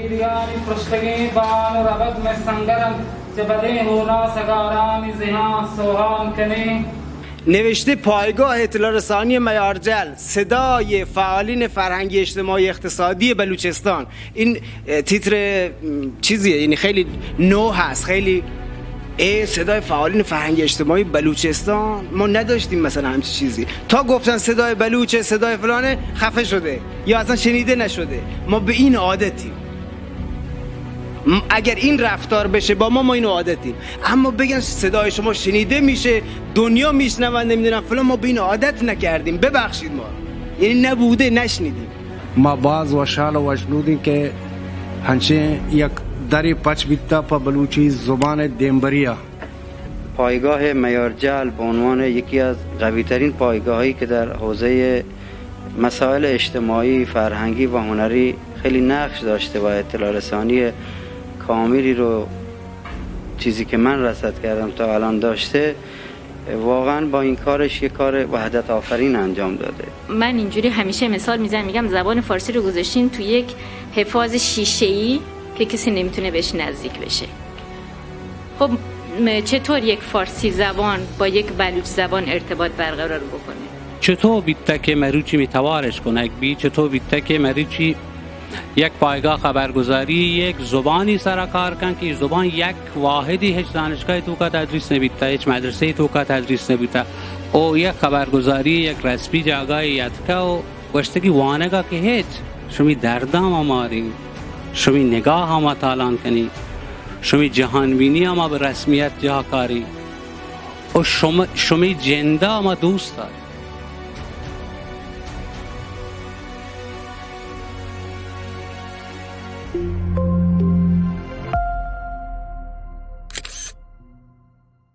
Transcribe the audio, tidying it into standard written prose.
ईर्यानि पृष्ठगे बाल रबत में संगरम जबदे होना सगारानी ज़िहां सोहान कने. نوشته پایگاه اطلاع رسانی میارجل صدای فعالین فرهنگی اجتماعی اقتصادی بلوچستان. این تیتر چیزیه، یعنی خیلی نو هست، خیلی صدای فعالین فرهنگی اجتماعی بلوچستان. ما نداشتیم مثلا همچین چیزی، تا گفتن صدای بلوچه صدای فلانه خفه شده یا اصلا شنیده نشده. ما به این عادتیم، اگر این رفتار بشه با ما اینو عادتیم. اما بگن صدای شما شنیده میشه، دنیا میشنون، نمیدونم فلان، ما به این عادت نکردیم. ببخشید ما، یعنی نبوده، نشنیدیم. ما باز و شال و اجنودیم که هنچه یک دری پچ بیتا پا بلوچی زبان دیمبریا. پایگاه میارجل به عنوان یکی از قوی‌ترین پایگاهایی که در حوزه مسائل اجتماعی، فرهنگی و هنری خیلی نقش داشته و اطلاع رسانی کاملی رو چیزی که من رصد کردم تا الان داشته، واقعا با این کارش یک کار وحدت آفرین انجام داده. من اینجوری همیشه مثال میزنم، میگم زبان فارسی رو گذاشتین تو یک حفاظ شیشه‌ای که کسی نمیتونه بهش نزدیک بشه. خب چطور یک فارسی زبان با یک بلوچ زبان ارتباط برقرار بکنه؟ چطور بیت که مروچی میتوارش کنه بی، چطور بیت که مروچی یک پایگاه خبرگزاری یک زبانی سر کار کن که زبان یک واحدی هیچ دانشگاه تو کا تدریس نبیته، هیچ مدرسه تو کا تدریس نبیته، او یک خبرگزاری یک رسمی جاگاه یادکه و وشتگی وانگا که هیچ شمی دردام آمارین، شمی نگاه هم تالان کنی، شمی جهانبینی هم به رسمیت جا کاری و شمی جنده هم دوست داری.